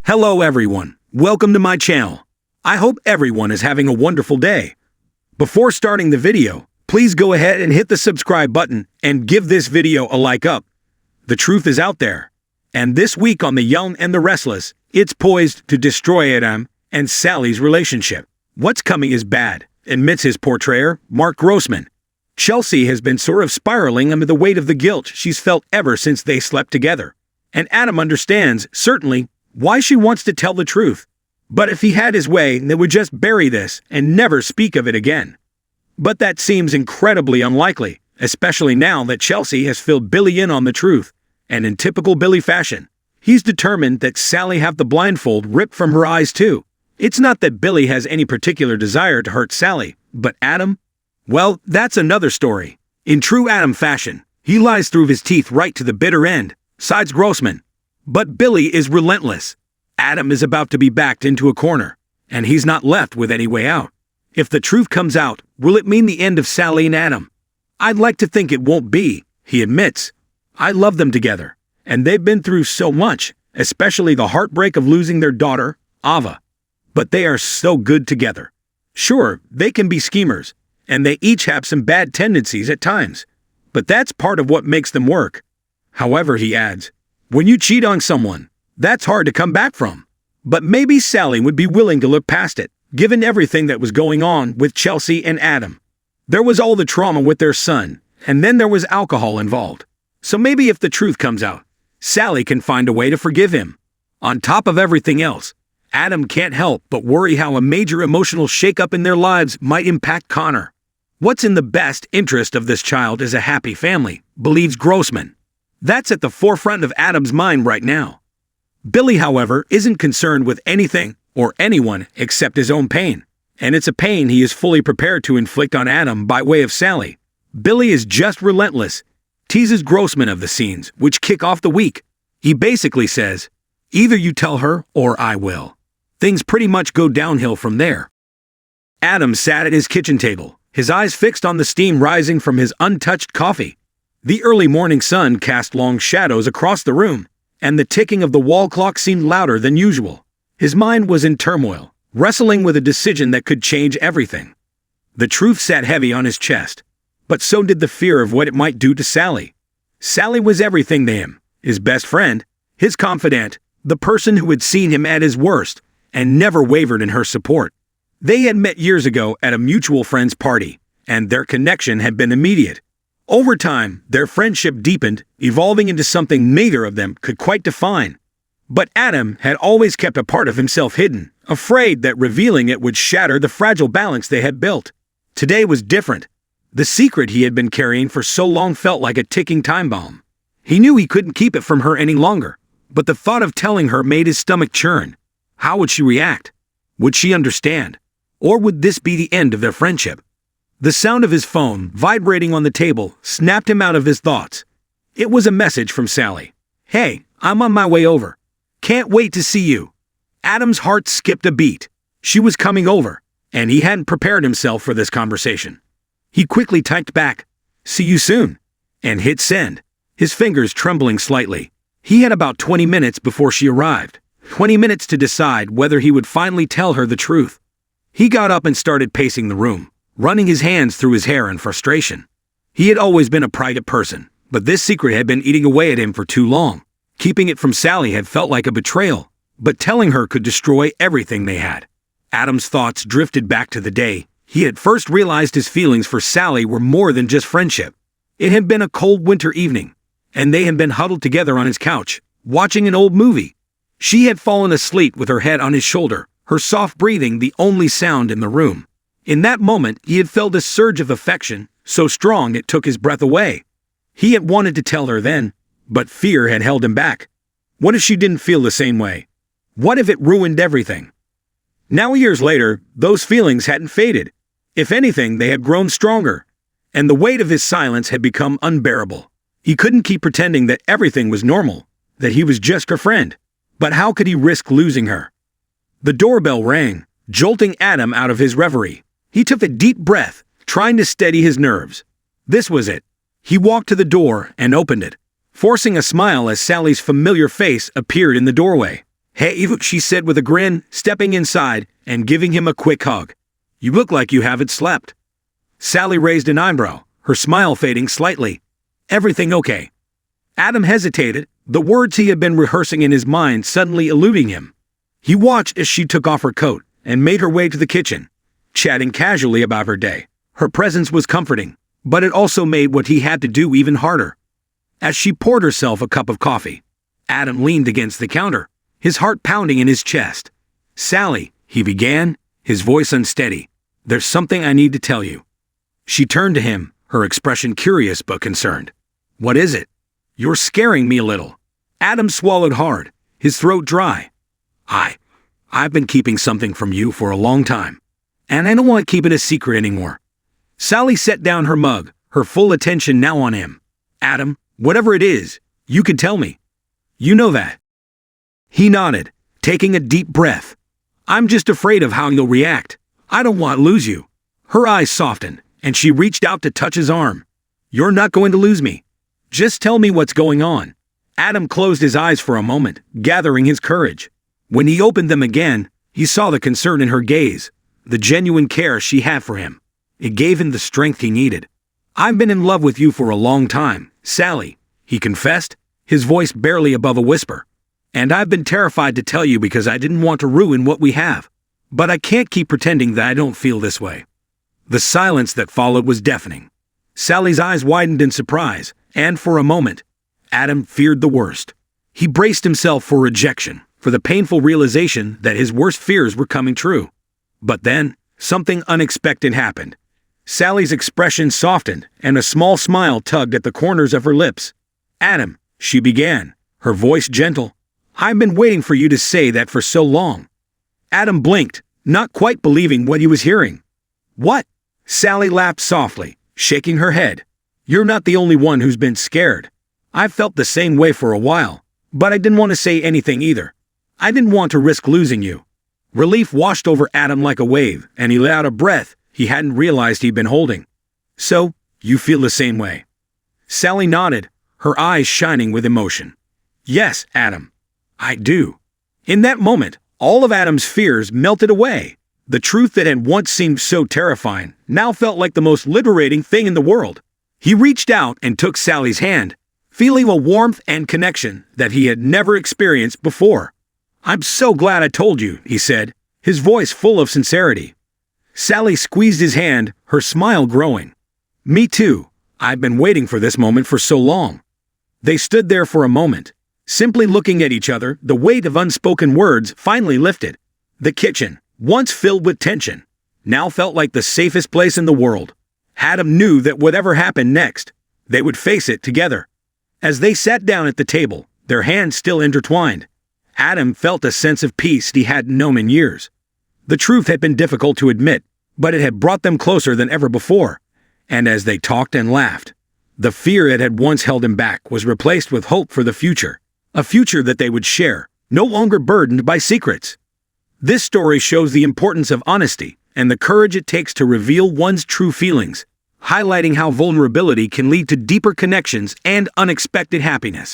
Hello everyone, welcome to my channel. I hope everyone is having a wonderful day. Before starting the video, please go ahead and hit the subscribe button and give this video a like up. The truth is out there. And this week on The Young and the Restless, it's poised to destroy Adam and Sally's relationship. What's coming is bad, admits his portrayer, Mark Grossman. Chelsea has been sort of spiraling under the weight of the guilt she's felt ever since they slept together. And Adam understands, certainly, why she wants to tell the truth. But if he had his way, they would just bury this and never speak of it again. But that seems incredibly unlikely, especially now that Chelsea has filled Billy in on the truth, and in typical Billy fashion, he's determined that Sally have the blindfold ripped from her eyes too. It's not that Billy has any particular desire to hurt Sally, but Adam? Well, that's another story. In true Adam fashion, he lies through his teeth right to the bitter end, sides Grossman. But Billy is relentless. Adam is about to be backed into a corner, and he's not left with any way out. If the truth comes out, will it mean the end of Sally and Adam? I'd like to think it won't be, he admits. I love them together, and they've been through so much, especially the heartbreak of losing their daughter, Ava. But they are so good together. Sure, they can be schemers, and they each have some bad tendencies at times. But that's part of what makes them work. However, he adds, when you cheat on someone, that's hard to come back from. But maybe Sally would be willing to look past it, given everything that was going on with Chelsea and Adam. There was all the trauma with their son, and then there was alcohol involved. So maybe if the truth comes out, Sally can find a way to forgive him. On top of everything else, Adam can't help but worry how a major emotional shakeup in their lives might impact Connor. What's in the best interest of this child is a happy family, believes Grossman. That's at the forefront of Adam's mind right now. Billy, however, isn't concerned with anything or anyone except his own pain, and it's a pain he is fully prepared to inflict on Adam by way of Sally. Billy is just relentless, teases Grossman of the scenes, which kick off the week. He basically says, either you tell her or I will. Things pretty much go downhill from there. Adam sat at his kitchen table, his eyes fixed on the steam rising from his untouched coffee. The early morning sun cast long shadows across the room, and the ticking of the wall clock seemed louder than usual. His mind was in turmoil, wrestling with a decision that could change everything. The truth sat heavy on his chest, but so did the fear of what it might do to Sally. Sally was everything to him, his best friend, his confidant, the person who had seen him at his worst, and never wavered in her support. They had met years ago at a mutual friend's party, and their connection had been immediate. Over time, their friendship deepened, evolving into something neither of them could quite define. But Adam had always kept a part of himself hidden, afraid that revealing it would shatter the fragile balance they had built. Today was different. The secret he had been carrying for so long felt like a ticking time bomb. He knew he couldn't keep it from her any longer, but the thought of telling her made his stomach churn. How would she react? Would she understand? Or would this be the end of their friendship? The sound of his phone, vibrating on the table, snapped him out of his thoughts. It was a message from Sally. Hey, I'm on my way over. Can't wait to see you. Adam's heart skipped a beat. She was coming over, and he hadn't prepared himself for this conversation. He quickly typed back, "See you soon," and hit send, his fingers trembling slightly. He had about 20 minutes before she arrived, 20 minutes to decide whether he would finally tell her the truth. He got up and started pacing the room, running his hands through his hair in frustration. He had always been a private person, but this secret had been eating away at him for too long. Keeping it from Sally had felt like a betrayal, but telling her could destroy everything they had. Adam's thoughts drifted back to the day he had first realized his feelings for Sally were more than just friendship. It had been a cold winter evening, and they had been huddled together on his couch, watching an old movie. She had fallen asleep with her head on his shoulder, her soft breathing the only sound in the room. In that moment, he had felt a surge of affection, so strong it took his breath away. He had wanted to tell her then, but fear had held him back. What if she didn't feel the same way? What if it ruined everything? Now, years later, those feelings hadn't faded. If anything, they had grown stronger, and the weight of his silence had become unbearable. He couldn't keep pretending that everything was normal, that he was just her friend. But how could he risk losing her? The doorbell rang, jolting Adam out of his reverie. He took a deep breath, trying to steady his nerves. This was it. He walked to the door and opened it, forcing a smile as Sally's familiar face appeared in the doorway. "Hey, look," she said with a grin, stepping inside and giving him a quick hug. "You look like you haven't slept." Sally raised an eyebrow, her smile fading slightly. "Everything okay?" Adam hesitated, the words he had been rehearsing in his mind suddenly eluding him. He watched as she took off her coat and made her way to the kitchen, chatting casually about her day. Her presence was comforting, but it also made what he had to do even harder. As she poured herself a cup of coffee, Adam leaned against the counter, his heart pounding in his chest. "Sally," he began, his voice unsteady, "there's something I need to tell you." She turned to him, her expression curious but concerned. "What is it?" "You're scaring me a little." Adam swallowed hard, his throat dry. I've been keeping something from you for a long time, and I don't want to keep it a secret anymore." Sally set down her mug, her full attention now on him. "Adam, whatever it is, you can tell me. You know that." He nodded, taking a deep breath. "I'm just afraid of how you'll react. I don't want to lose you." Her eyes softened, and she reached out to touch his arm. "You're not going to lose me. Just tell me what's going on." Adam closed his eyes for a moment, gathering his courage. When he opened them again, he saw the concern in her gaze, the genuine care she had for him. It gave him the strength he needed. "I've been in love with you for a long time, Sally," he confessed, his voice barely above a whisper. "And I've been terrified to tell you because I didn't want to ruin what we have. But I can't keep pretending that I don't feel this way." The silence that followed was deafening. Sally's eyes widened in surprise, and for a moment, Adam feared the worst. He braced himself for rejection, for the painful realization that his worst fears were coming true. But then, something unexpected happened. Sally's expression softened, and a small smile tugged at the corners of her lips. "Adam," she began, her voice gentle, "I've been waiting for you to say that for so long." Adam blinked, not quite believing what he was hearing. "What?" Sally laughed softly, shaking her head. "You're not the only one who's been scared. I've felt the same way for a while, but I didn't want to say anything either. I didn't want to risk losing you." Relief washed over Adam like a wave, and he let out a breath he hadn't realized he'd been holding. "So, you feel the same way?" Sally nodded, her eyes shining with emotion. "Yes, Adam, I do." In that moment, all of Adam's fears melted away. The truth that had once seemed so terrifying now felt like the most liberating thing in the world. He reached out and took Sally's hand, feeling a warmth and connection that he had never experienced before. "I'm so glad I told you," he said, his voice full of sincerity. Sally squeezed his hand, her smile growing. "Me too. I've been waiting for this moment for so long." They stood there for a moment, simply looking at each other. The weight of unspoken words finally lifted. The kitchen, once filled with tension, now felt like the safest place in the world. Adam knew that whatever happened next, they would face it together. As they sat down at the table, their hands still intertwined, Adam felt a sense of peace he hadn't known in years. The truth had been difficult to admit, but it had brought them closer than ever before. And as they talked and laughed, the fear that had once held him back was replaced with hope for the future, a future that they would share, no longer burdened by secrets. This story shows the importance of honesty and the courage it takes to reveal one's true feelings, highlighting how vulnerability can lead to deeper connections and unexpected happiness.